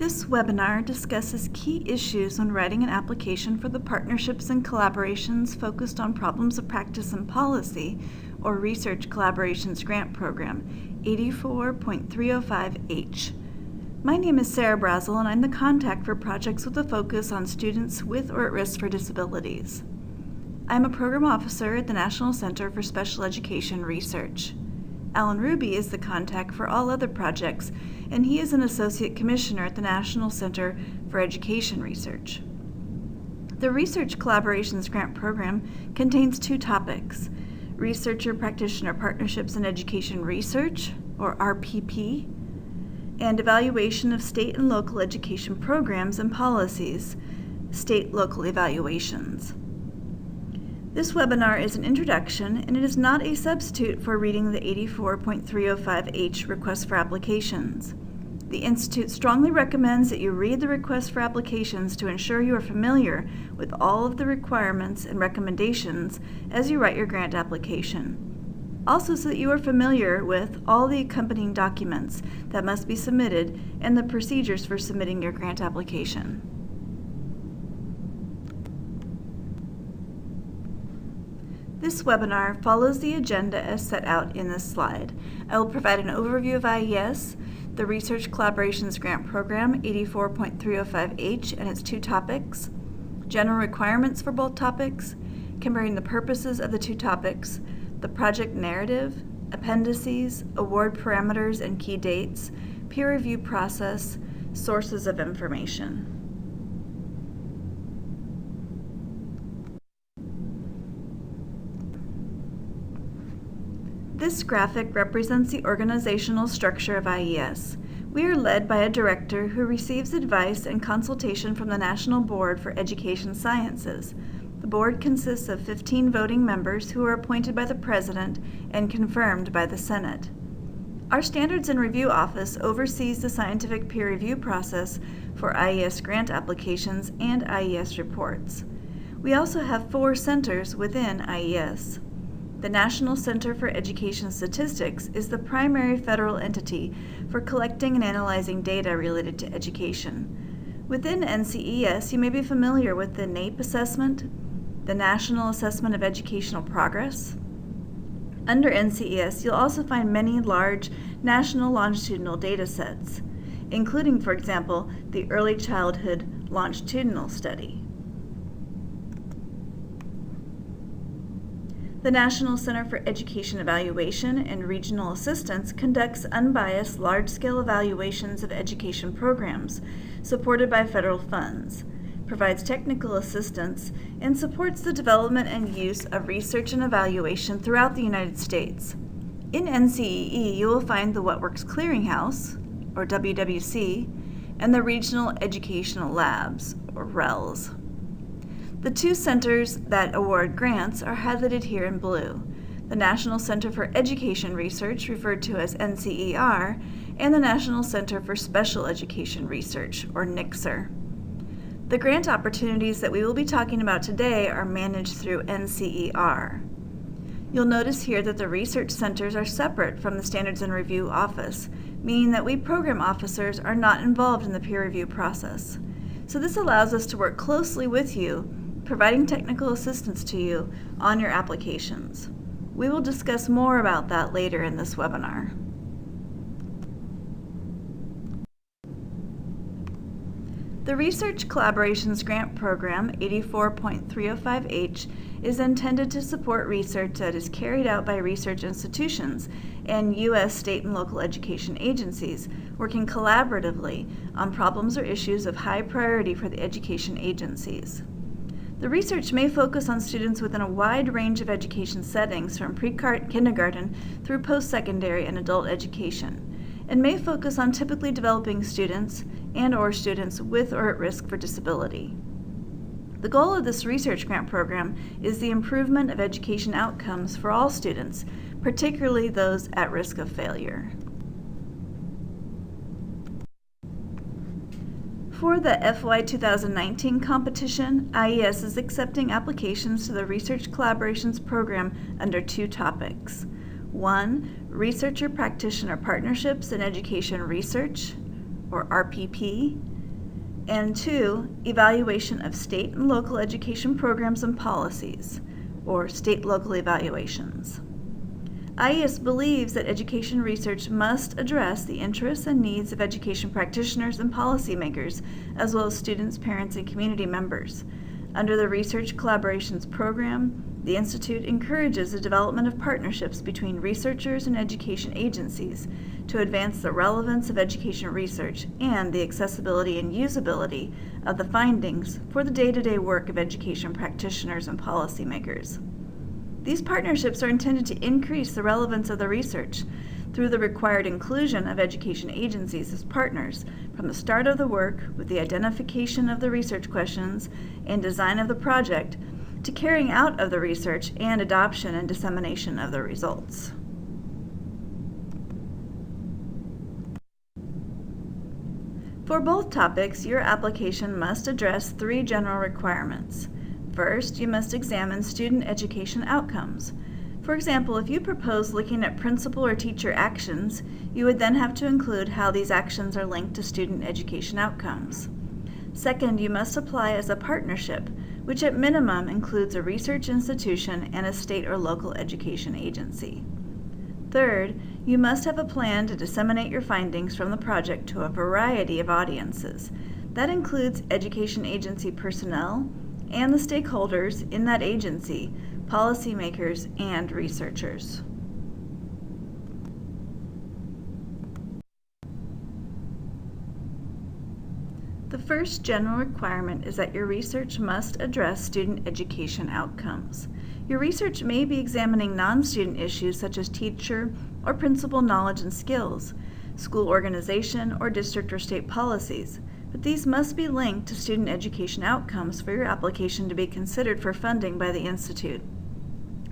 This webinar discusses key issues when writing an application for the Partnerships and Collaborations focused on Problems of Practice and Policy, or Research Collaborations Grant Program, 84.305H. My name is Sarah Brazel, and I'm the contact for projects with a focus on students with or at risk for disabilities. I'm a program officer at the National Center for Special Education Research. Alan Ruby is the contact for all other projects, and he is an associate commissioner at the National Center for Education Research. The Research Collaborations Grant Program contains two topics: Researcher-Practitioner Partnerships in Education Research, or RPP, and Evaluation of State and Local Education Programs and Policies, State-Local Evaluations. This webinar is an introduction, and it is not a substitute for reading the 84.305H Request for Applications. The Institute strongly recommends that you read the request for applications to ensure you are familiar with all of the requirements and recommendations as you write your grant application. Also, so that you are familiar with all the accompanying documents that must be submitted and the procedures for submitting your grant application. This webinar follows the agenda as set out in this slide. I will provide an overview of IES, the Research Collaborations Grant Program 84.305H and its two topics, general requirements for both topics, comparing the purposes of the two topics, the project narrative, appendices, award parameters and key dates, peer review process, sources of information. This graphic represents the organizational structure of IES. We are led by a director who receives advice and consultation from the National Board for Education Sciences. The board consists of 15 voting members who are appointed by the President and confirmed by the Senate. Our Standards and Review Office oversees the scientific peer review process for IES grant applications and IES reports. We also have 4 centers within IES. The National Center for Education Statistics is the primary federal entity for collecting and analyzing data related to education. Within NCES, you may be familiar with the NAEP assessment, the National Assessment of Educational Progress. Under NCES, you'll also find many large national longitudinal data sets, including, for example, the Early Childhood Longitudinal Study. The National Center for Education Evaluation and Regional Assistance conducts unbiased, large-scale evaluations of education programs supported by federal funds, provides technical assistance, and supports the development and use of research and evaluation throughout the United States. In NCEE, you will find the What Works Clearinghouse, or WWC, and the Regional Educational Labs, or RELs. The 2 centers that award grants are highlighted here in blue: the National Center for Education Research, referred to as NCER, and the National Center for Special Education Research, or NCSER. The grant opportunities that we will be talking about today are managed through NCER. You'll notice here that the research centers are separate from the Standards and Review Office, meaning that we program officers are not involved in the peer review process. So this allows us to work closely with you, providing technical assistance to you on your applications. We will discuss more about that later in this webinar. The Research Collaborations Grant Program 84.305H is intended to support research that is carried out by research institutions and U.S. state and local education agencies working collaboratively on problems or issues of high priority for the education agencies. The research may focus on students within a wide range of education settings from pre-kindergarten through post-secondary and adult education, and may focus on typically developing students and/or students with or at risk for disability. The goal of this research grant program is the improvement of education outcomes for all students, particularly those at risk of failure. For the FY 2019 competition, IES is accepting applications to the Research Collaborations Program under 2 topics. 1, Researcher-Practitioner Partnerships in Education Research, or RPP, And 2, evaluation of state and local education programs and policies, or state-local evaluations. IES believes that education research must address the interests and needs of education practitioners and policymakers, as well as students, parents, and community members. Under the Research Collaborations Program, the Institute encourages the development of partnerships between researchers and education agencies to advance the relevance of education research and the accessibility and usability of the findings for the day-to-day work of education practitioners and policymakers. These partnerships are intended to increase the relevance of the research through the required inclusion of education agencies as partners from the start of the work with the identification of the research questions and design of the project to carrying out of the research and adoption and dissemination of the results. For both topics, your application must address 3 general requirements. First, you must examine student education outcomes. For example, if you propose looking at principal or teacher actions, you would then have to include how these actions are linked to student education outcomes. Second, you must apply as a partnership, which at minimum includes a research institution and a state or local education agency. Third, you must have a plan to disseminate your findings from the project to a variety of audiences. That includes education agency personnel and the stakeholders in that agency, policymakers, and researchers. The first general requirement is that your research must address student education outcomes. Your research may be examining non-student issues such as teacher or principal knowledge and skills, school organization, or district or state policies, but these must be linked to student education outcomes for your application to be considered for funding by the Institute.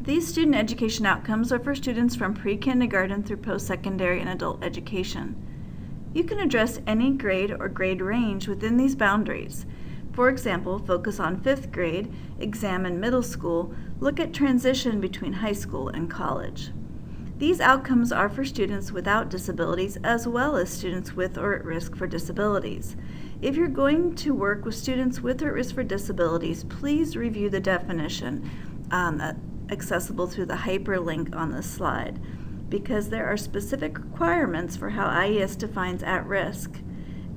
These student education outcomes are for students from pre-kindergarten through post-secondary and adult education. You can address any grade or grade range within these boundaries. For example, focus on 5th grade, examine middle school, look at transition between high school and college. These outcomes are for students without disabilities as well as students with or at risk for disabilities. If you're going to work with students with or at risk for disabilities, please review the definition accessible through the hyperlink on this slide, because there are specific requirements for how IES defines at risk.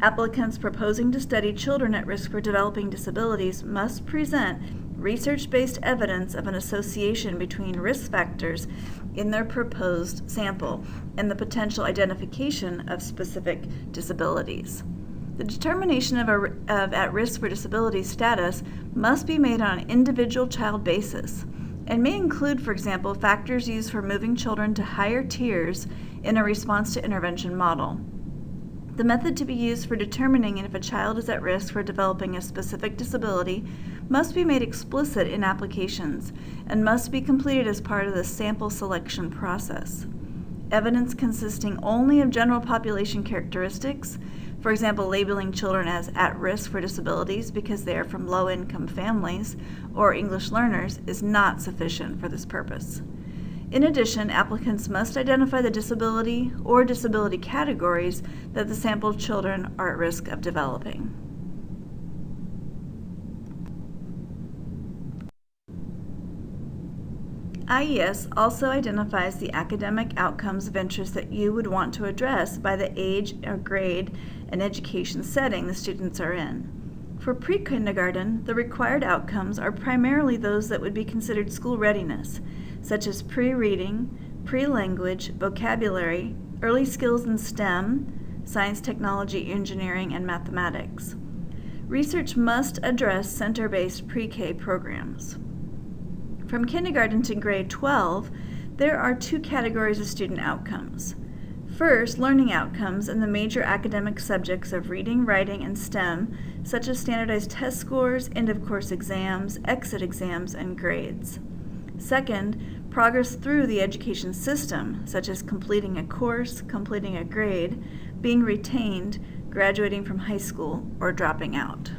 Applicants proposing to study children at risk for developing disabilities must present research-based evidence of an association between risk factors in their proposed sample and the potential identification of specific disabilities. The determination of at risk for disability status must be made on an individual child basis and may include, for example, factors used for moving children to higher tiers in a response to intervention model. The method to be used for determining if a child is at risk for developing a specific disability must be made explicit in applications and must be completed as part of the sample selection process. Evidence consisting only of general population characteristics, for example, labeling children as at risk for disabilities because they are from low-income families or English learners, is not sufficient for this purpose. In addition, applicants must identify the disability or disability categories that the sampled children are at risk of developing. IES also identifies the academic outcomes of interest that you would want to address by the age or grade and education setting the students are in. For pre-kindergarten, the required outcomes are primarily those that would be considered school readiness, such as pre-reading, pre-language, vocabulary, early skills in STEM, science, technology, engineering, and mathematics. Research must address center-based pre-K programs. From kindergarten to grade 12, there are 2 categories of student outcomes. First, learning outcomes in the major academic subjects of reading, writing, and STEM, such as standardized test scores, end-of-course exams, exit exams, and grades. Second, progress through the education system, such as completing a course, completing a grade, being retained, graduating from high school, or dropping out.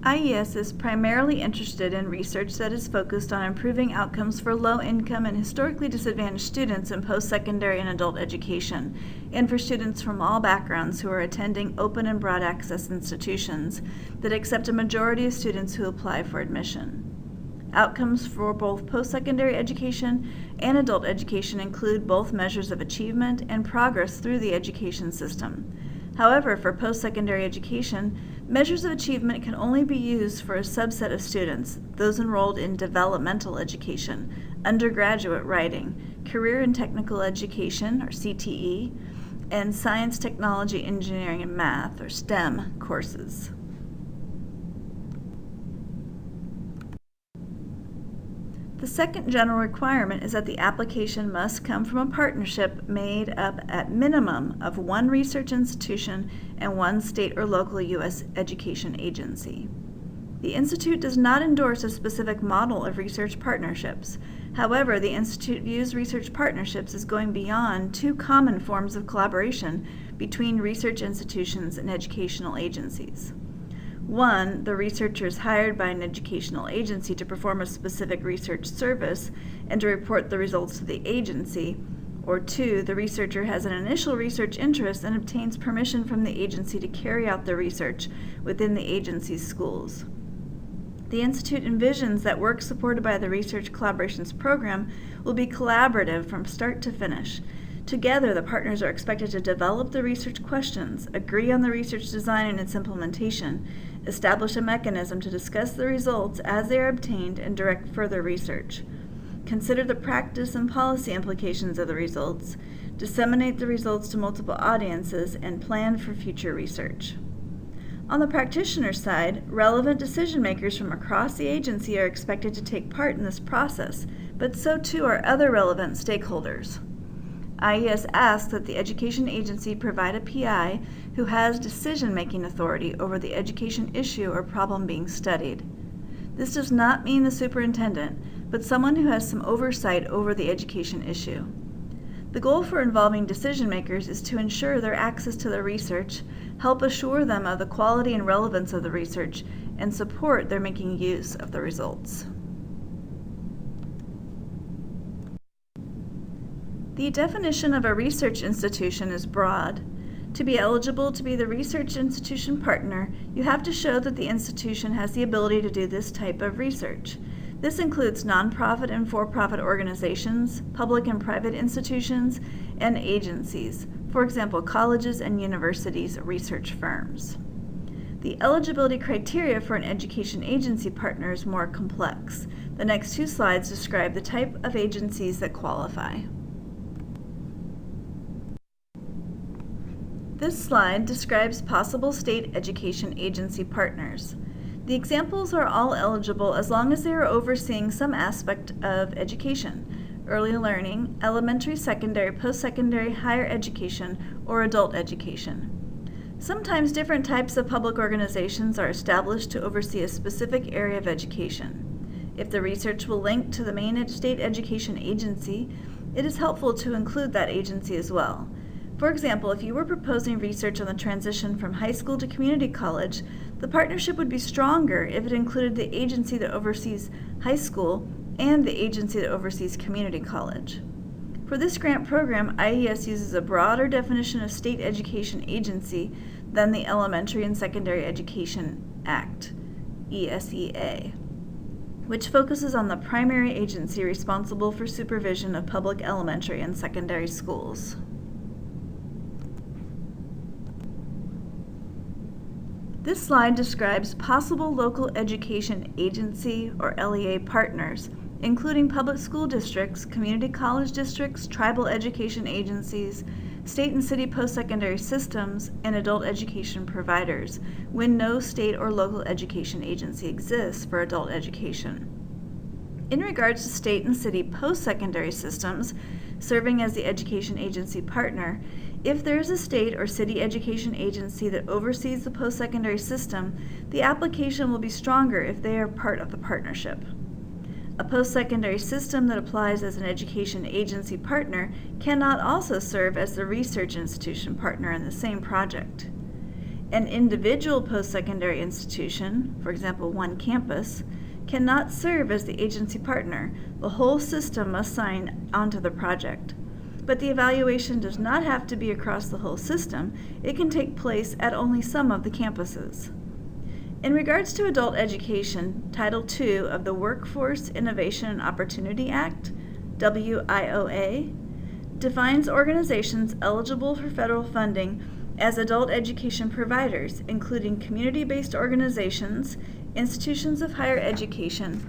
IES is primarily interested in research that is focused on improving outcomes for low-income and historically disadvantaged students in post-secondary and adult education, and for students from all backgrounds who are attending open and broad access institutions that accept a majority of students who apply for admission. Outcomes for both post-secondary education and adult education include both measures of achievement and progress through the education system. However, for post-secondary education, measures of achievement can only be used for a subset of students, those enrolled in developmental education, undergraduate writing, career and technical education, or CTE, and science, technology, engineering, and math, or STEM courses. The second general requirement is that the application must come from a partnership made up at minimum of one research institution and one state or local U.S. education agency. The Institute does not endorse a specific model of research partnerships. However, the Institute views research partnerships as going beyond two common forms of collaboration between research institutions and educational agencies. One, the researcher is hired by an educational agency to perform a specific research service and to report the results to the agency. Or two, the researcher has an initial research interest and obtains permission from the agency to carry out the research within the agency's schools. The Institute envisions that work supported by the Research Collaborations Program will be collaborative from start to finish. Together, the partners are expected to develop the research questions, agree on the research design and its implementation, establish a mechanism to discuss the results as they are obtained, and direct further research. Consider the practice and policy implications of the results, disseminate the results to multiple audiences, and plan for future research. On the practitioner side, relevant decision makers from across the agency are expected to take part in this process, but so too are other relevant stakeholders. IES asks that the education agency provide a PI who has decision-making authority over the education issue or problem being studied. This does not mean the superintendent, but someone who has some oversight over the education issue. The goal for involving decision makers is to ensure their access to the research, help assure them of the quality and relevance of the research, and support their making use of the results. The definition of a research institution is broad. To be eligible to be the research institution partner, you have to show that the institution has the ability to do this type of research. This includes nonprofit and for-profit organizations, public and private institutions, and agencies, for example, colleges and universities, research firms. The eligibility criteria for an education agency partner is more complex. The next two slides describe the type of agencies that qualify. This slide describes possible state education agency partners. The examples are all eligible as long as they are overseeing some aspect of education: early learning, elementary, secondary, post-secondary, higher education, or adult education. Sometimes different types of public organizations are established to oversee a specific area of education. If the research will link to the main state education agency, it is helpful to include that agency as well. For example, if you were proposing research on the transition from high school to community college, the partnership would be stronger if it included the agency that oversees high school and the agency that oversees community college. For this grant program, IES uses a broader definition of state education agency than the Elementary and Secondary Education Act, ESEA, which focuses on the primary agency responsible for supervision of public elementary and secondary schools. This slide describes possible local education agency or LEA partners, including public school districts, community college districts, tribal education agencies, state and city post-secondary systems, and adult education providers, when no state or local education agency exists for adult education. In regards to state and city post-secondary systems, serving as the education agency partner, if there is a state or city education agency that oversees the post-secondary system, the application will be stronger if they are part of the partnership. A post-secondary system that applies as an education agency partner cannot also serve as the research institution partner in the same project. An individual post-secondary institution, for example, one campus, cannot serve as the agency partner. The whole system must sign onto the project. But the evaluation does not have to be across the whole system. It can take place at only some of the campuses. In regards to adult education, Title II of the Workforce Innovation and Opportunity Act, WIOA, defines organizations eligible for federal funding as adult education providers, including community-based organizations, institutions of higher education,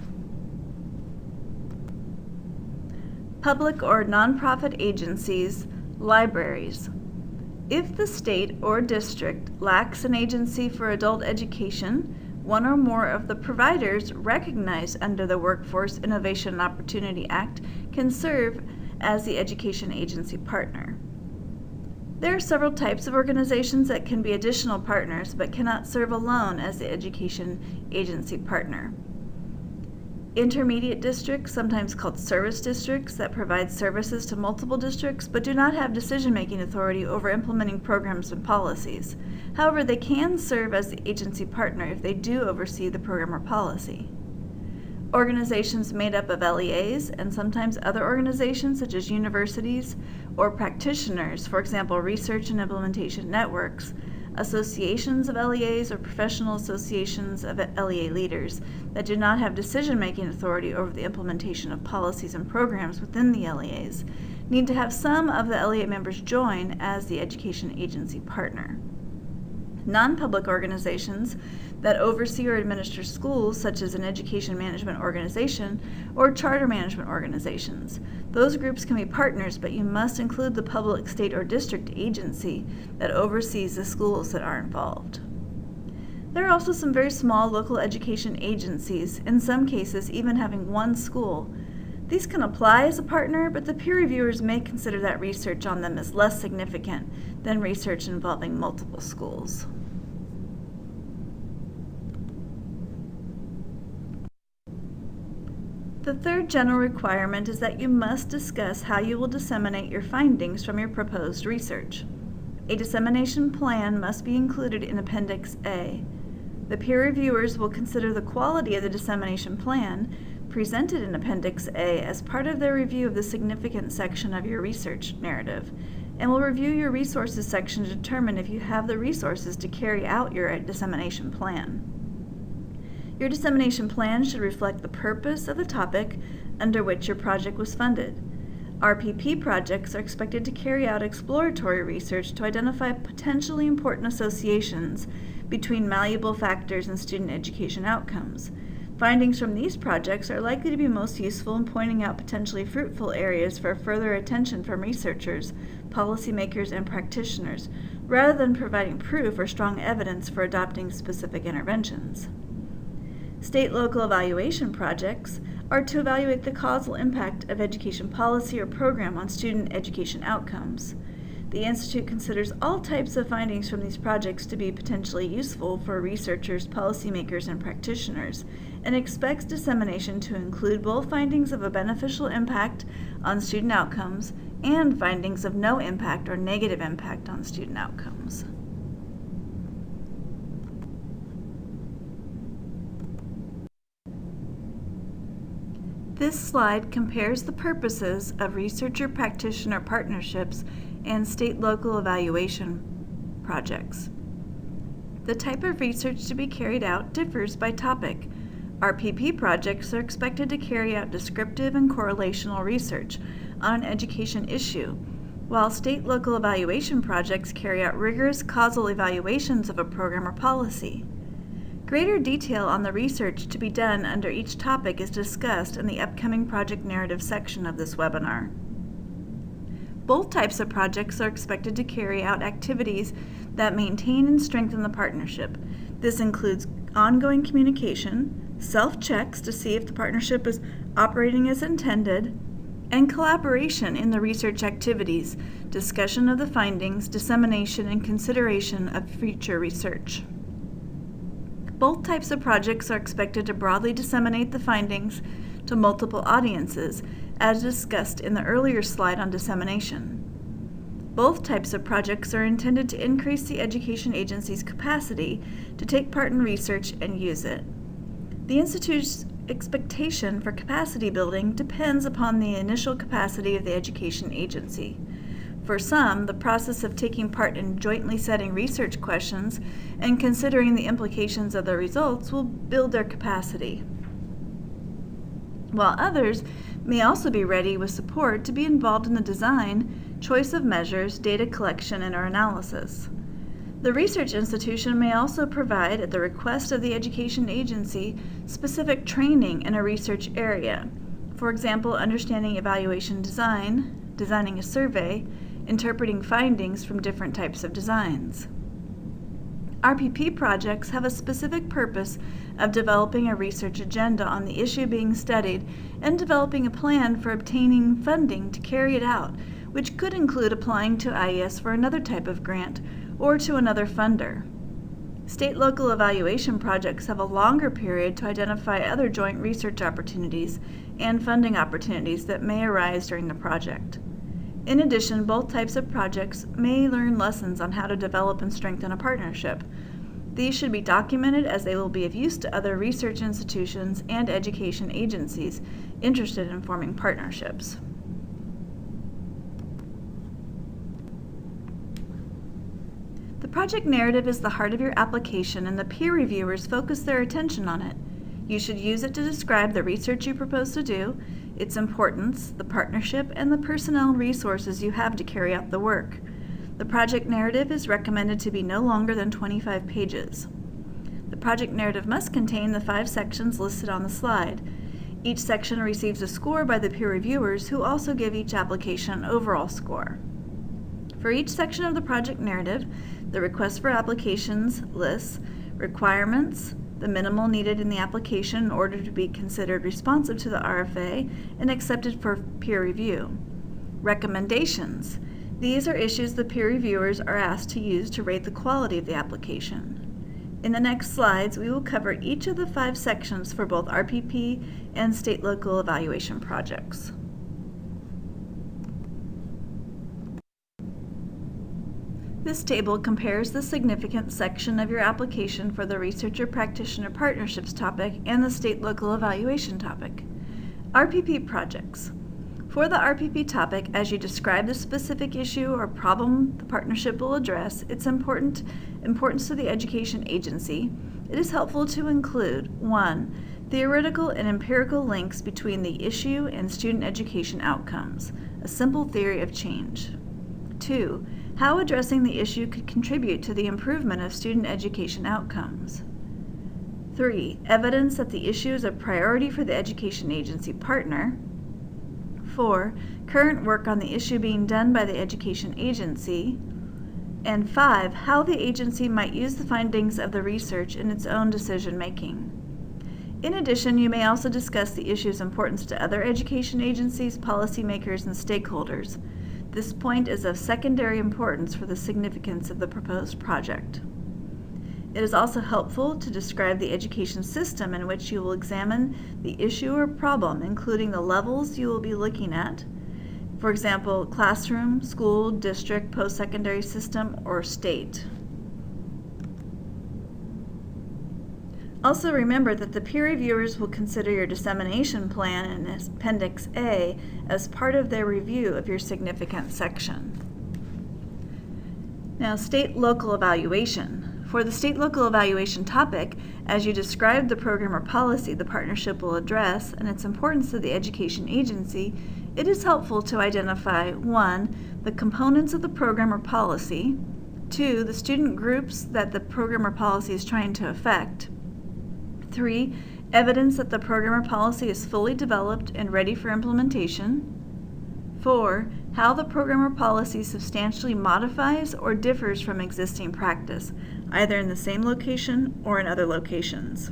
public or nonprofit agencies, libraries. If the state or district lacks an agency for adult education, one or more of the providers recognized under the Workforce Innovation and Opportunity Act can serve as the education agency partner. There are several types of organizations that can be additional partners but cannot serve alone as the education agency partner. Intermediate districts, sometimes called service districts, that provide services to multiple districts but do not have decision-making authority over implementing programs and policies. However, they can serve as the agency partner if they do oversee the program or policy. Organizations made up of LEAs and sometimes other organizations such as universities or practitioners, for example, research and implementation networks, associations of LEAs or professional associations of LEA leaders that do not have decision-making authority over the implementation of policies and programs within the LEAs need to have some of the LEA members join as the education agency partner. Non-public organizations that oversee or administer schools, such as an education management organization or charter management organizations. Those groups can be partners, but you must include the public, state, or district agency that oversees the schools that are involved. There are also some very small local education agencies, in some cases even having one school. These can apply as a partner, but the peer reviewers may consider that research on them as less significant than research involving multiple schools. The third general requirement is that you must discuss how you will disseminate your findings from your proposed research. A dissemination plan must be included in Appendix A. The peer reviewers will consider the quality of the dissemination plan presented in Appendix A as part of their review of the significance section of your research narrative, and will review your resources section to determine if you have the resources to carry out your dissemination plan. Your dissemination plan should reflect the purpose of the topic under which your project was funded. RPP projects are expected to carry out exploratory research to identify potentially important associations between malleable factors and student education outcomes. Findings from these projects are likely to be most useful in pointing out potentially fruitful areas for further attention from researchers, policymakers, and practitioners, rather than providing proof or strong evidence for adopting specific interventions. State-local evaluation projects are to evaluate the causal impact of education policy or program on student education outcomes. The Institute considers all types of findings from these projects to be potentially useful for researchers, policymakers, and practitioners, and expects dissemination to include both findings of a beneficial impact on student outcomes and findings of no impact or negative impact on student outcomes. This slide compares the purposes of researcher-practitioner partnerships and state-local evaluation projects. The type of research to be carried out differs by topic. RPP projects are expected to carry out descriptive and correlational research on an education issue, while state-local evaluation projects carry out rigorous causal evaluations of a program or policy. Greater detail on the research to be done under each topic is discussed in the upcoming project narrative section of this webinar. Both types of projects are expected to carry out activities that maintain and strengthen the partnership. This includes ongoing communication, self-checks to see if the partnership is operating as intended, and collaboration in the research activities, discussion of the findings, dissemination, and consideration of future research. Both types of projects are expected to broadly disseminate the findings to multiple audiences, as discussed in the earlier slide on dissemination. Both types of projects are intended to increase the education agency's capacity to take part in research and use it. The Institute's expectation for capacity building depends upon the initial capacity of the education agency. For some, the process of taking part in jointly setting research questions and considering the implications of the results will build their capacity, while others may also be ready with support to be involved in the design, choice of measures, data collection, and/or analysis. The research institution may also provide, at the request of the education agency, specific training in a research area. For example, understanding evaluation design, designing a survey, interpreting findings from different types of designs. RPP projects have a specific purpose of developing a research agenda on the issue being studied and developing a plan for obtaining funding to carry it out, which could include applying to IES for another type of grant or to another funder. State-local evaluation projects have a longer period to identify other joint research opportunities and funding opportunities that may arise during the project. In addition, both types of projects may learn lessons on how to develop and strengthen a partnership. These should be documented as they will be of use to other research institutions and education agencies interested in forming partnerships. The project narrative is the heart of your application, and the peer reviewers focus their attention on it. You should use it to describe the research you propose to do, its importance, the partnership, and the personnel and resources you have to carry out the work. The project narrative is recommended to be no longer than 25 pages. The project narrative must contain the 5 sections listed on the slide. Each section receives a score by the peer reviewers, who also give each application an overall score. For each section of the project narrative, the request for applications lists requirements, the minimal needed in the application in order to be considered responsive to the RFA and accepted for peer review. Recommendations. These are issues the peer reviewers are asked to use to rate the quality of the application. In the next slides, we will cover each of the 5 sections for both RPP and state-local evaluation projects. This table compares the significance section of your application for the Researcher-Practitioner Partnerships topic and the State-Local Evaluation topic. RPP projects. For the RPP topic, as you describe the specific issue or problem the partnership will address, its importance to the education agency, it is helpful to include 1. Theoretical and empirical links between the issue and student education outcomes, a simple theory of change. 2. How addressing the issue could contribute to the improvement of student education outcomes. 3. Evidence that the issue is a priority for the education agency partner. 4. Current work on the issue being done by the education agency. And 5. How the agency might use the findings of the research in its own decision-making. In addition, you may also discuss the issue's importance to other education agencies, policymakers, and stakeholders. This point is of secondary importance for the significance of the proposed project. It is also helpful to describe the education system in which you will examine the issue or problem, including the levels you will be looking at, for example, classroom, school, district, post-secondary system, or state. Also remember that the peer reviewers will consider your dissemination plan in Appendix A as part of their review of your significance section. Now, state-local evaluation. For the state-local evaluation topic, as you describe the program or policy the partnership will address and its importance to the education agency, it is helpful to identify 1. The components of the program or policy, 2. The student groups that the program or policy is trying to affect, 3. Evidence that the program or policy is fully developed and ready for implementation. 4. How the program or policy substantially modifies or differs from existing practice, either in the same location or in other locations.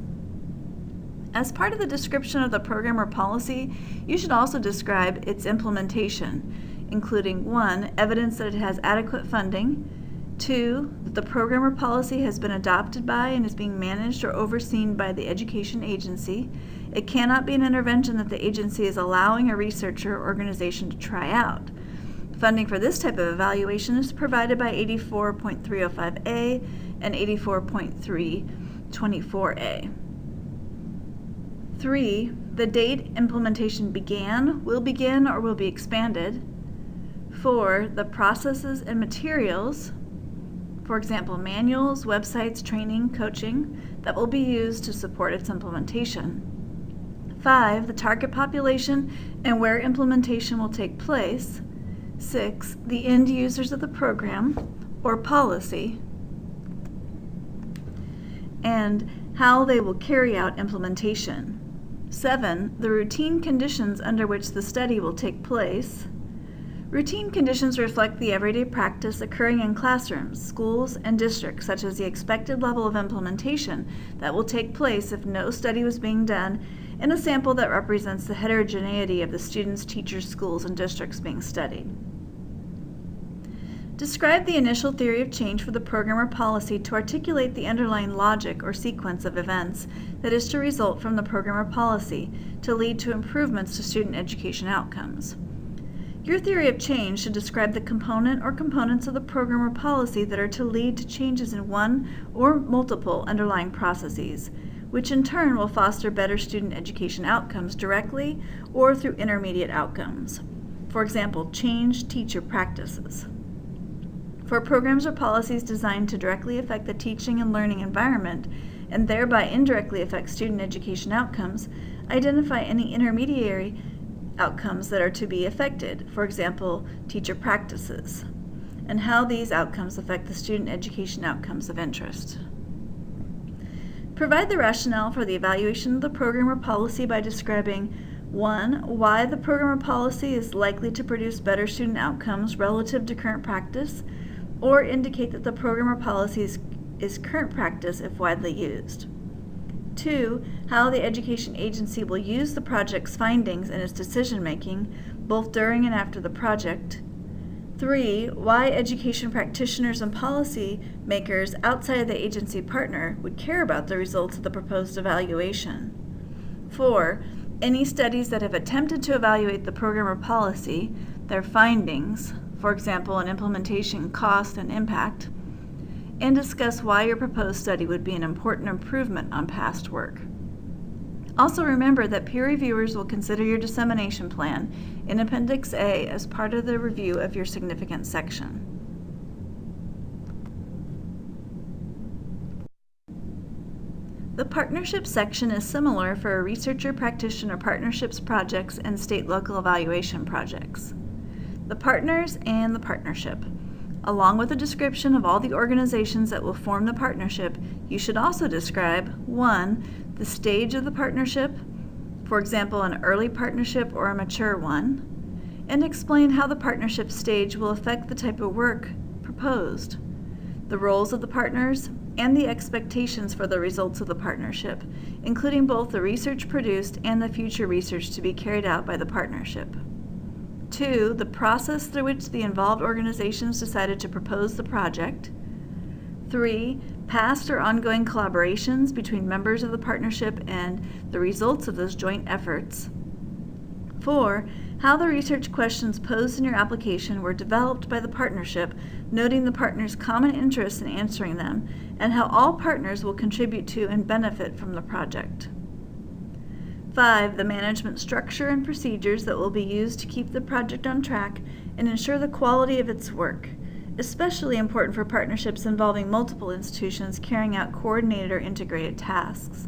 As part of the description of the program or policy, you should also describe its implementation, including 1. Evidence that it has adequate funding, 2. That the program or policy has been adopted by and is being managed or overseen by the education agency. It cannot be an intervention that the agency is allowing a researcher or organization to try out. Funding for this type of evaluation is provided by 84.305A and 84.324A. 3. The date implementation began, will begin, or will be expanded. 4. The processes and materials, for example, manuals, websites, training, coaching, that will be used to support its implementation. 5. The target population and where implementation will take place. 6. The end users of the program or policy, and how they will carry out implementation. 7. The routine conditions under which the study will take place. Routine conditions reflect the everyday practice occurring in classrooms, schools, and districts, such as the expected level of implementation that will take place if no study was being done, and a sample that represents the heterogeneity of the students, teachers, schools, and districts being studied. Describe the initial theory of change for the program or policy to articulate the underlying logic or sequence of events that is to result from the program or policy to lead to improvements to student education outcomes. Your theory of change should describe the component or components of the program or policy that are to lead to changes in one or multiple underlying processes, which in turn will foster better student education outcomes directly or through intermediate outcomes. For example, change teacher practices. For programs or policies designed to directly affect the teaching and learning environment and thereby indirectly affect student education outcomes, identify any intermediary outcomes that are to be affected, for example, teacher practices, and how these outcomes affect the student education outcomes of interest. Provide the rationale for the evaluation of the program or policy by describing 1. Why the program or policy is likely to produce better student outcomes relative to current practice, or indicate that the program or policy is current practice if widely used. 2. How the education agency will use the project's findings in its decision-making, both during and after the project. 3. Why education practitioners and policy makers outside of the agency partner would care about the results of the proposed evaluation. 4. Any studies that have attempted to evaluate the program or policy, their findings, for example, an implementation cost and impact, and discuss why your proposed study would be an important improvement on past work. Also remember that peer reviewers will consider your dissemination plan in Appendix A as part of the review of your significance section. The partnership section is similar for Researcher-Practitioner Partnerships projects and state-local evaluation projects. The partners and the partnership. Along with a description of all the organizations that will form the partnership, you should also describe 1. The stage of the partnership, for example, an early partnership or a mature one, and explain how the partnership stage will affect the type of work proposed, the roles of the partners, and the expectations for the results of the partnership, including both the research produced and the future research to be carried out by the partnership. 2. The process through which the involved organizations decided to propose the project. 3. Past or ongoing collaborations between members of the partnership and the results of those joint efforts. 4. How the research questions posed in your application were developed by the partnership, noting the partners' common interest in answering them, and how all partners will contribute to and benefit from the project. 5. The management structure and procedures that will be used to keep the project on track and ensure the quality of its work, especially important for partnerships involving multiple institutions carrying out coordinated or integrated tasks.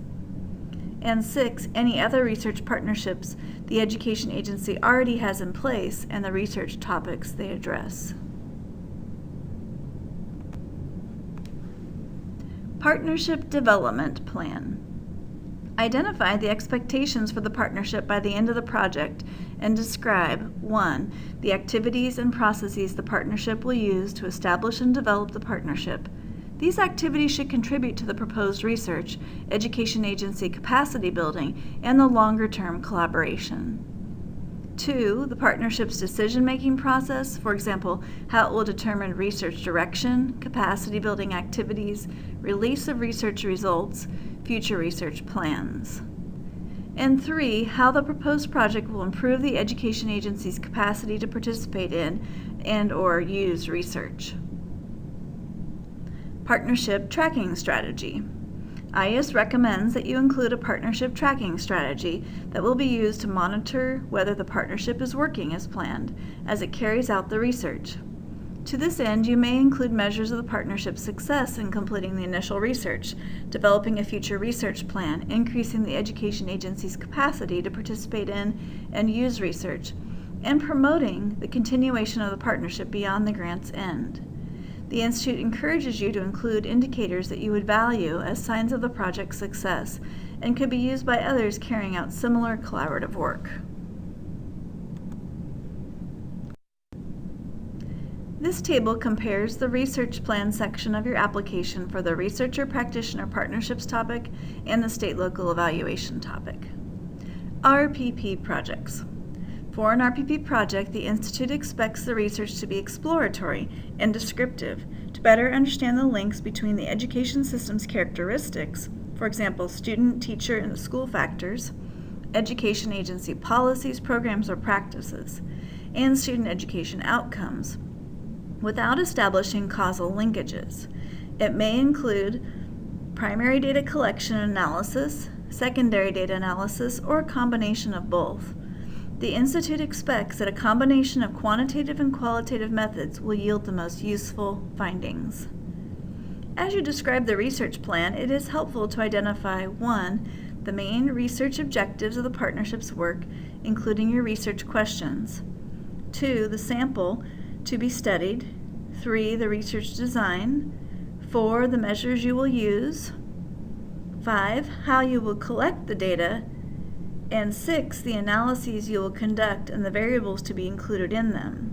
And 6. Any other research partnerships the education agency already has in place and the research topics they address. Partnership Development Plan. Identify the expectations for the partnership by the end of the project and describe 1. The activities and processes the partnership will use to establish and develop the partnership. These activities should contribute to the proposed research, education agency capacity building, and the longer-term collaboration. 2. The partnership's decision-making process, for example, how it will determine research direction, capacity building activities, release of research results, future research plans. And 3, how the proposed project will improve the education agency's capacity to participate in and/or use research. Partnership tracking strategy. IES recommends that you include a partnership tracking strategy that will be used to monitor whether the partnership is working as planned as it carries out the research. To this end, you may include measures of the partnership's success in completing the initial research, developing a future research plan, increasing the education agency's capacity to participate in and use research, and promoting the continuation of the partnership beyond the grant's end. The Institute encourages you to include indicators that you would value as signs of the project's success and could be used by others carrying out similar collaborative work. This table compares the research plan section of your application for the Researcher-Practitioner Partnerships topic and the state-local evaluation topic. RPP projects. For an RPP project, the Institute expects the research to be exploratory and descriptive to better understand the links between the education system's characteristics, for example, student, teacher, and the school factors, education agency policies, programs, or practices, and student education outcomes, without establishing causal linkages. It may include primary data collection and analysis, secondary data analysis, or a combination of both. The Institute expects that a combination of quantitative and qualitative methods will yield the most useful findings. As you describe the research plan, it is helpful to identify 1. The main research objectives of the partnership's work, including your research questions. 2. The sample to be studied. 3. The research design. 4. The measures you will use. 5. How you will collect the data. And 6. The analyses you will conduct and the variables to be included in them.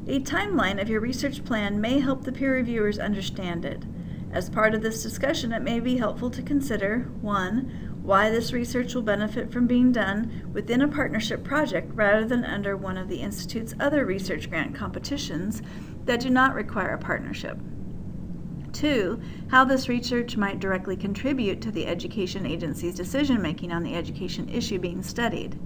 A timeline of your research plan may help the peer reviewers understand it. As part of this discussion, it may be helpful to consider 1. Why this research will benefit from being done within a partnership project rather than under one of the Institute's other research grant competitions that do not require a partnership. 2. How this research might directly contribute to the education agency's decision-making on the education issue being studied.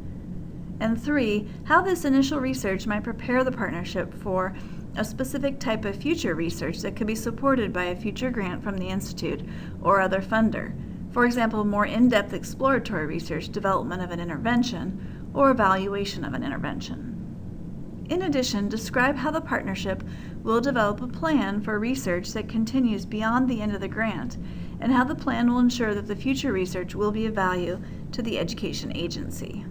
And 3. How this initial research might prepare the partnership for a specific type of future research that could be supported by a future grant from the Institute or other funder. For example, more in-depth exploratory research, development of an intervention, or evaluation of an intervention. In addition, describe how the partnership will develop a plan for research that continues beyond the end of the grant, and how the plan will ensure that the future research will be of value to the education agency.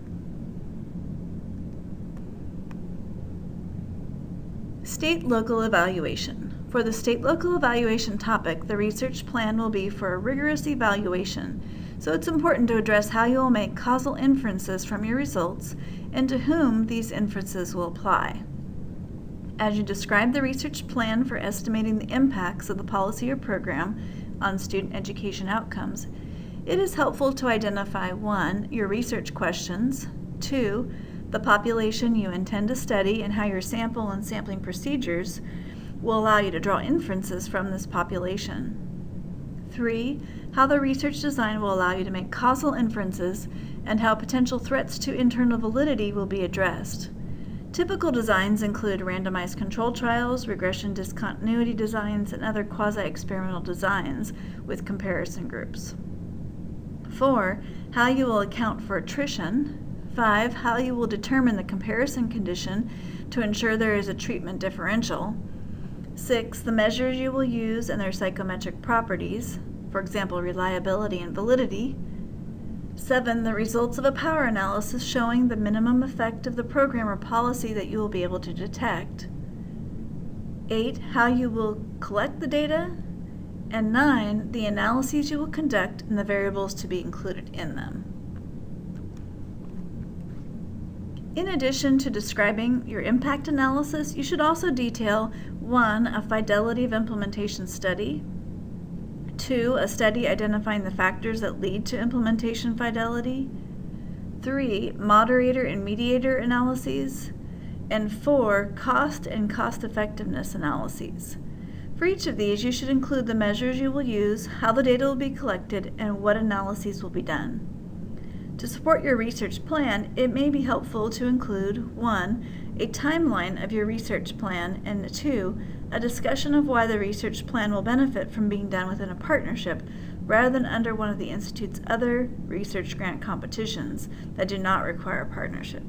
State-local evaluation. For the state-local evaluation topic, the research plan will be for a rigorous evaluation, so it's important to address how you will make causal inferences from your results and to whom these inferences will apply. As you describe the research plan for estimating the impacts of the policy or program on student education outcomes, it is helpful to identify 1. Your research questions, 2. The population you intend to study and how your sample and sampling procedures will allow you to draw inferences from this population. 3. How the research design will allow you to make causal inferences and how potential threats to internal validity will be addressed. Typical designs include randomized control trials, regression discontinuity designs, and other quasi-experimental designs with comparison groups. 4. How you will account for attrition. 5. How you will determine the comparison condition to ensure there is a treatment differential. 6. The measures you will use and their psychometric properties, for example, reliability and validity. 7. The results of a power analysis showing the minimum effect of the program or policy that you will be able to detect. 8. How you will collect the data. And 9. The analyses you will conduct and the variables to be included in them. In addition to describing your impact analysis, you should also detail 1. A fidelity of implementation study, 2. A study identifying the factors that lead to implementation fidelity, 3. Moderator and mediator analyses, and 4. Cost and cost-effectiveness analyses. For each of these, you should include the measures you will use, how the data will be collected, and what analyses will be done. To support your research plan, it may be helpful to include 1. A timeline of your research plan, and 2. A discussion of why the research plan will benefit from being done within a partnership rather than under one of the Institute's other research grant competitions that do not require a partnership.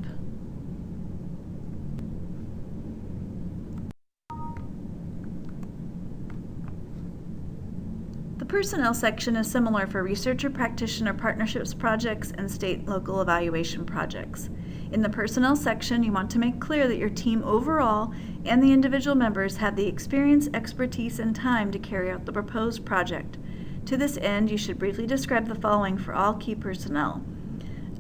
The personnel section is similar for Researcher-Practitioner Partnerships projects and state-local evaluation projects. In the personnel section, you want to make clear that your team overall and the individual members have the experience, expertise, and time to carry out the proposed project. To this end, you should briefly describe the following for all key personnel,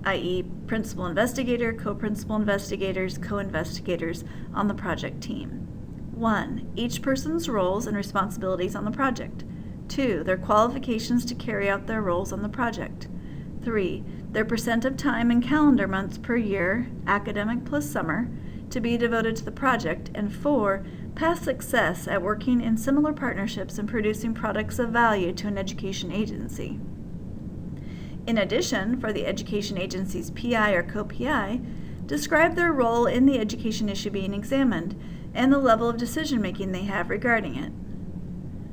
i.e. principal investigator, co-principal investigators, co-investigators on the project team. 1. Each person's roles and responsibilities on the project. 2. Their qualifications to carry out their roles on the project. 3. Their percent of time and calendar months per year, academic plus summer, to be devoted to the project. And 4. Past success at working in similar partnerships and producing products of value to an education agency. In addition, for the education agency's PI or co-PI, describe their role in the education issue being examined and the level of decision-making they have regarding it.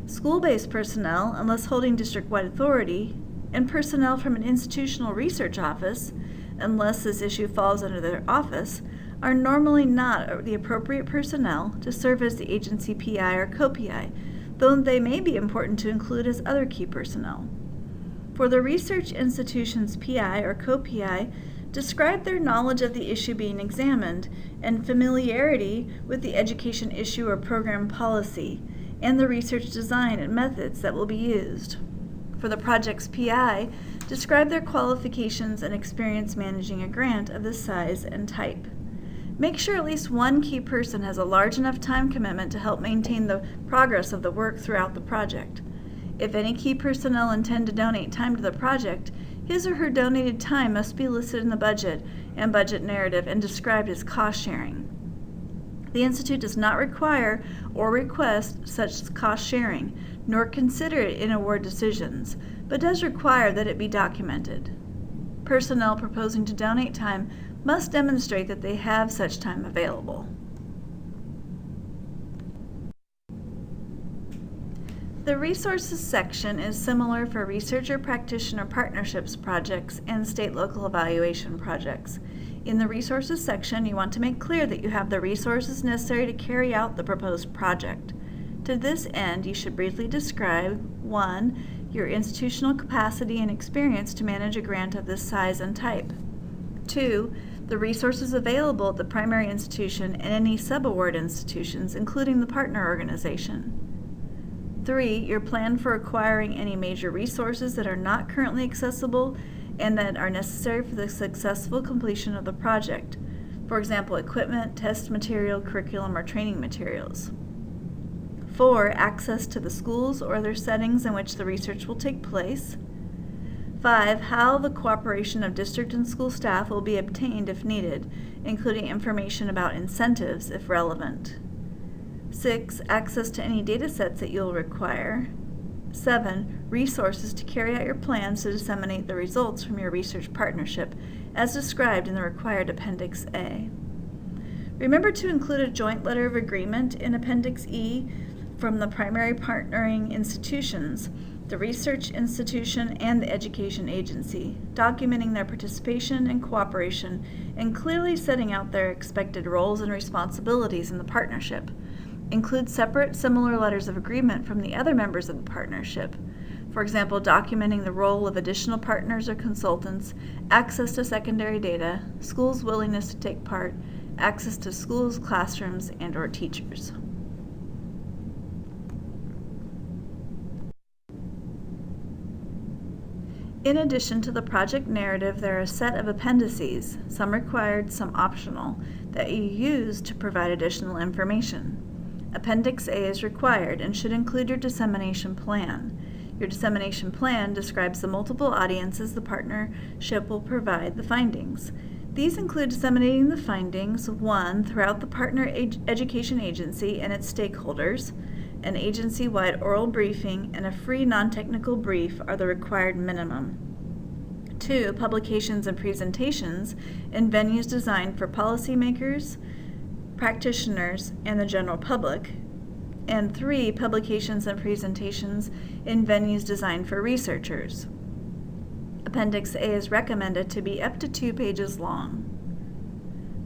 School-based personnel, unless holding district-wide authority, and personnel from an institutional research office, unless this issue falls under their office, are normally not the appropriate personnel to serve as the agency PI or co-PI, though they may be important to include as other key personnel. For the research institution's PI or co-PI, describe their knowledge of the issue being examined and familiarity with the education issue or program policy, and the research design and methods that will be used. For the project's PI, describe their qualifications and experience managing a grant of this size and type. Make sure at least one key person has a large enough time commitment to help maintain the progress of the work throughout the project. If any key personnel intend to donate time to the project, his or her donated time must be listed in the budget and budget narrative and described as cost sharing. The Institute does not require or request such cost sharing, nor consider it in award decisions, but does require that it be documented. Personnel proposing to donate time must demonstrate that they have such time available. The resources section is similar for Researcher-Practitioner Partnerships projects and state-local evaluation projects. In the resources section, you want to make clear that you have the resources necessary to carry out the proposed project. To this end, you should briefly describe 1. Your institutional capacity and experience to manage a grant of this size and type. 2. The resources available at the primary institution and any subaward institutions, including the partner organization. 3. Your plan for acquiring any major resources that are not currently accessible and that are necessary for the successful completion of the project. For example, equipment, test material, curriculum, or training materials. 4. Access to the schools or other settings in which the research will take place. 5. How the cooperation of district and school staff will be obtained if needed, including information about incentives if relevant. 6. Access to any data sets that you'll require. 7. Resources to carry out your plans to disseminate the results from your research partnership, as described in the required Appendix A. Remember to include a joint letter of agreement in Appendix E from the primary partnering institutions, the research institution, and the education agency, documenting their participation and cooperation and clearly setting out their expected roles and responsibilities in the partnership. Include separate similar letters of agreement from the other members of the partnership. For example, documenting the role of additional partners or consultants, access to secondary data, schools' willingness to take part, access to schools, classrooms, and/or teachers. In addition to the project narrative, there are a set of appendices, some required, some optional, that you use to provide additional information. Appendix A is required and should include your dissemination plan. Your dissemination plan describes the multiple audiences the partnership will provide the findings. These include disseminating the findings, 1, throughout the partner education agency and its stakeholders. An agency-wide oral briefing and a free non-technical brief are the required minimum. 2, publications and presentations in venues designed for policymakers, practitioners, and the general public. And 3, publications and presentations in venues designed for researchers. Appendix A is recommended to be up to 2 pages long.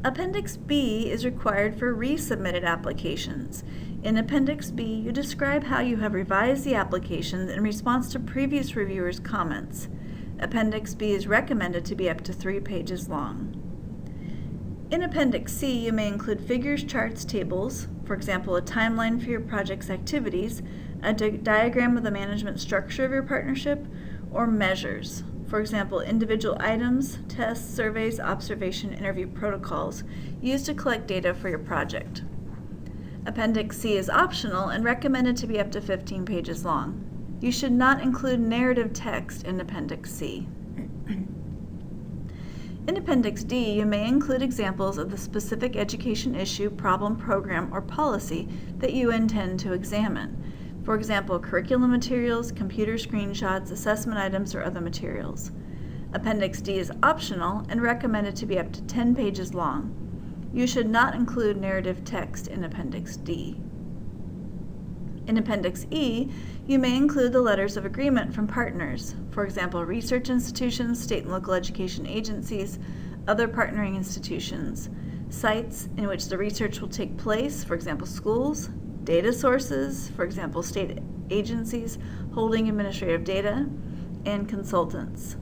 Appendix B is required for resubmitted applications. In Appendix B, you describe how you have revised the application in response to previous reviewers' comments. Appendix B is recommended to be up to 3 pages long. In Appendix C, you may include figures, charts, tables, for example, a timeline for your project's activities, a diagram of the management structure of your partnership, or measures. For example, individual items, tests, surveys, observation, interview protocols used to collect data for your project. Appendix C is optional and recommended to be up to 15 pages long. You should not include narrative text in Appendix C. In Appendix D, you may include examples of the specific education issue, problem, program, or policy that you intend to examine. For example, curriculum materials, computer screenshots, assessment items, or other materials. Appendix D is optional and recommended to be up to 10 pages long. You should not include narrative text in Appendix D. In Appendix E, you may include the letters of agreement from partners, for example, research institutions, state and local education agencies, other partnering institutions, sites in which the research will take place, for example, schools, data sources, for example, state agencies holding administrative data, and consultants.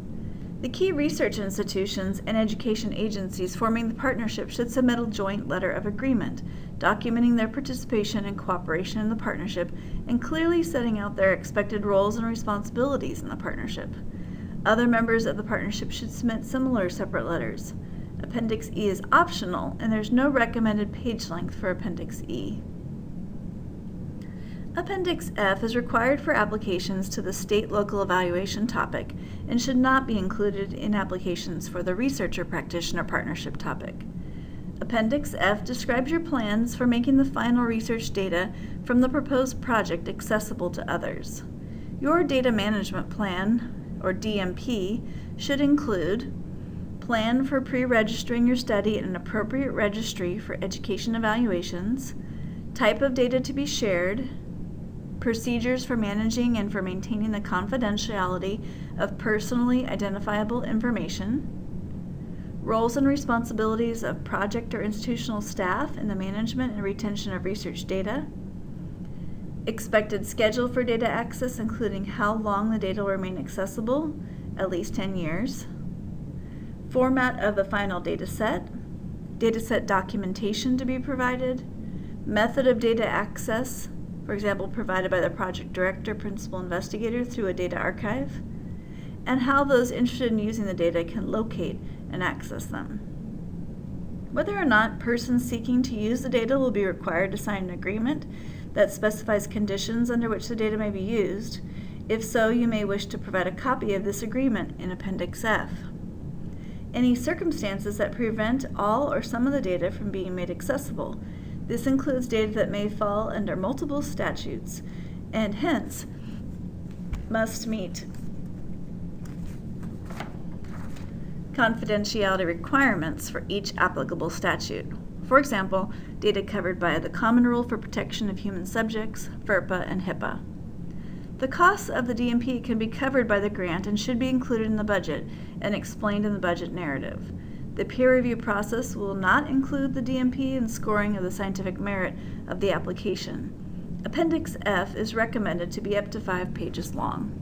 The key research institutions and education agencies forming the partnership should submit a joint letter of agreement, documenting their participation and cooperation in the partnership and clearly setting out their expected roles and responsibilities in the partnership. Other members of the partnership should submit similar separate letters. Appendix E is optional, and there's no recommended page length for Appendix E. Appendix F is required for applications to the state local evaluation topic and should not be included in applications for the Researcher-Practitioner Partnership topic. Appendix F describes your plans for making the final research data from the proposed project accessible to others. Your data management plan, or DMP, should include plan for pre-registering your study in an appropriate registry for education evaluations, type of data to be shared, procedures for managing and for maintaining the confidentiality of personally identifiable information, roles and responsibilities of project or institutional staff in the management and retention of research data, expected schedule for data access including how long the data will remain accessible, at least 10 years, format of the final data set documentation to be provided, method of data access, for example, provided by the project director, principal investigator through a data archive, and how those interested in using the data can locate and access them. Whether or not persons seeking to use the data will be required to sign an agreement that specifies conditions under which the data may be used. If so, you may wish to provide a copy of this agreement in Appendix F. Any circumstances that prevent all or some of the data from being made accessible. This includes data that may fall under multiple statutes and hence must meet confidentiality requirements for each applicable statute. For example, data covered by the Common Rule for Protection of Human Subjects, FERPA, and HIPAA. The costs of the DMP can be covered by the grant and should be included in the budget and explained in the budget narrative. The peer review process will not include the DMP in scoring of the scientific merit of the application. Appendix F is recommended to be up to 5 pages long.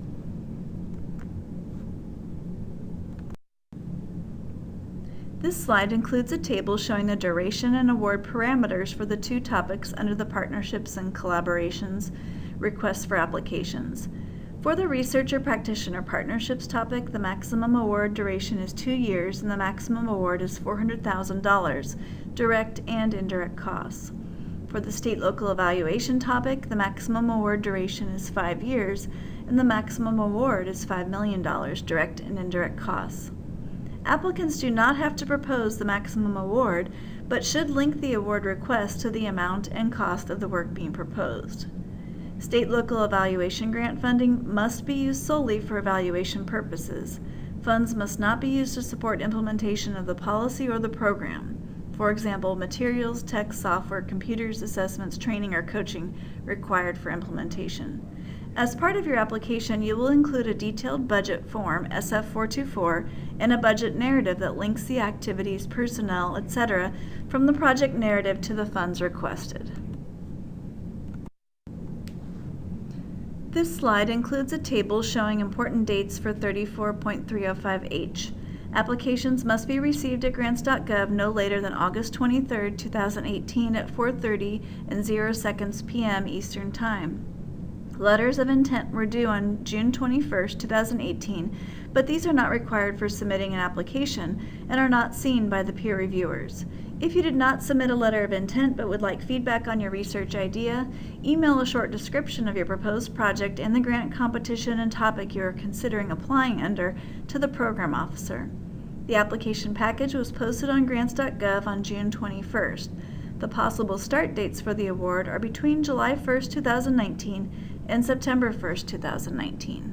This slide includes a table showing the duration and award parameters for the 2 topics under the Partnerships and Collaborations requests for applications. For the Researcher-Practitioner Partnerships topic, the maximum award duration is 2 years and the maximum award is $400,000, direct and indirect costs. For the State Local Evaluation topic, the maximum award duration is 5 years and the maximum award is $5 million, direct and indirect costs. Applicants do not have to propose the maximum award, but should link the award request to the amount and cost of the work being proposed. State local evaluation grant funding must be used solely for evaluation purposes. Funds must not be used to support implementation of the policy or the program. For example, materials, text, software, computers, assessments, training, or coaching required for implementation. As part of your application, you will include a detailed budget form, SF424, and a budget narrative that links the activities, personnel, etc. from the project narrative to the funds requested. This slide includes a table showing important dates for 34.305H. Applications must be received at grants.gov no later than August 23, 2018 at 4:30 and 0 seconds p.m. Eastern Time. Letters of intent were due on June 21, 2018, but these are not required for submitting an application and are not seen by the peer reviewers. If you did not submit a letter of intent but would like feedback on your research idea, email a short description of your proposed project and the grant competition and topic you are considering applying under to the program officer. The application package was posted on grants.gov on June 21st. The possible start dates for the award are between July 1, 2019 and September 1, 2019.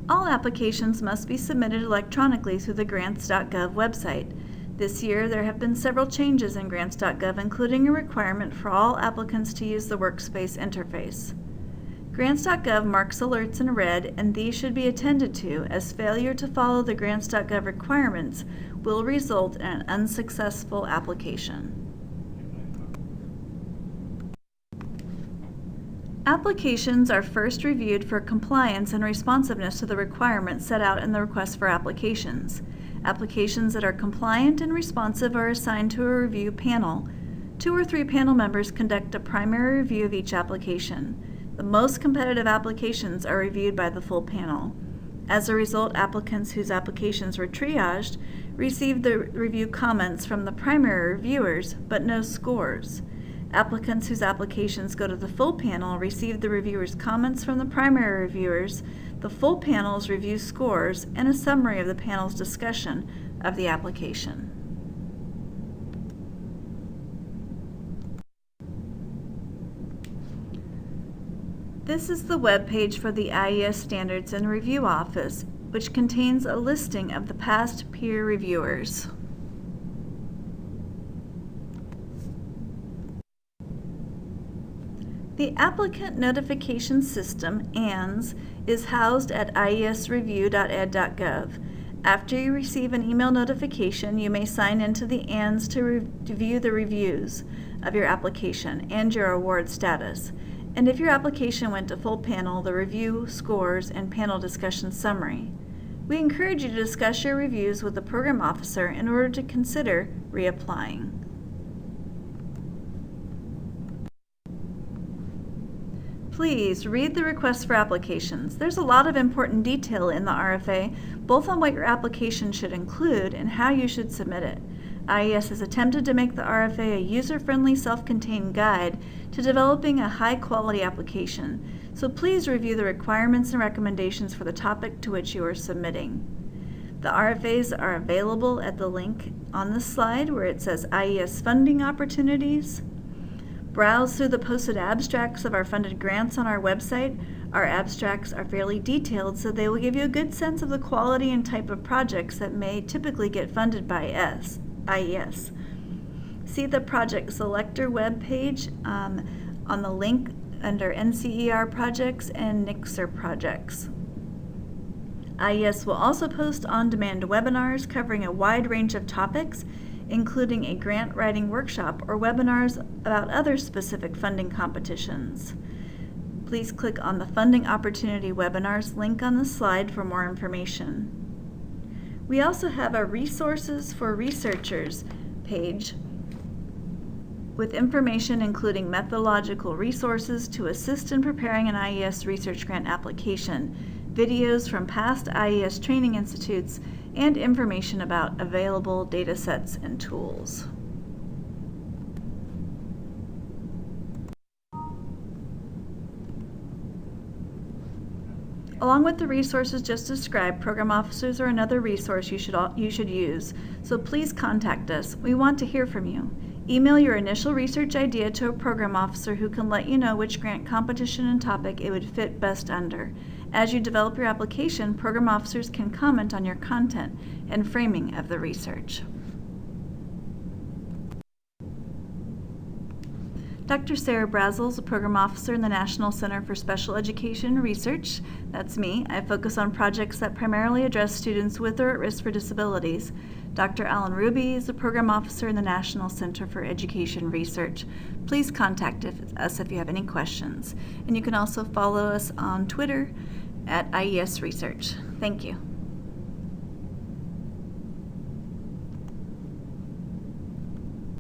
All applications must be submitted electronically through the grants.gov website. This year, there have been several changes in grants.gov, including a requirement for all applicants to use the workspace interface. Grants.gov marks alerts in red, and these should be attended to, as failure to follow the grants.gov requirements will result in an unsuccessful application. Applications are first reviewed for compliance and responsiveness to the requirements set out in the request for applications. Applications that are compliant and responsive are assigned to a review panel. 2 or 3 panel members conduct a primary review of each application. The most competitive applications are reviewed by the full panel. As a result, applicants whose applications were triaged received the review comments from the primary reviewers, but no scores. Applicants whose applications go to the full panel receive the reviewers' comments from the primary reviewers, the full panel's review scores, and a summary of the panel's discussion of the application. This is the web page for the IES Standards and Review Office, which contains a listing of the past peer reviewers. The Applicant Notification System, ANS, is housed at iesreview.ed.gov. After you receive an email notification, you may sign into the ANS to view the reviews of your application and your award status. And if your application went to full panel, the review, scores, and panel discussion summary. We encourage you to discuss your reviews with the program officer in order to consider reapplying. Please read the request for applications. There's a lot of important detail in the RFA, both on what your application should include and how you should submit it. IES has attempted to make the RFA a user-friendly, self-contained guide to developing a high-quality application, so please review the requirements and recommendations for the topic to which you are submitting. The RFAs are available at the link on the slide where it says IES Funding Opportunities. Browse through the posted abstracts of our funded grants on our website. Our abstracts are fairly detailed, so they will give you a good sense of the quality and type of projects that may typically get funded by IES. See the project selector web page on the link under NCER projects and NICSR projects. IES will also post on-demand webinars covering a wide range of topics, including a grant writing workshop or webinars about other specific funding competitions. Please click on the Funding Opportunity Webinars link on the slide for more information. We also have a Resources for Researchers page with information including methodological resources to assist in preparing an IES research grant application, videos from past IES training institutes, and information about available data sets and tools. Along with the resources just described, program officers are another resource you should use, so please contact us. We want to hear from you. Email your initial research idea to a program officer who can let you know which grant competition and topic it would fit best under. As you develop your application, program officers can comment on your content and framing of the research. Dr. Sarah Brazel is a program officer in the National Center for Special Education Research. That's me. I focus on projects that primarily address students with or at risk for disabilities. Dr. Alan Ruby is a program officer in the National Center for Education Research. Please contact us if you have any questions. And you can also follow us on Twitter at IES Research. Thank you.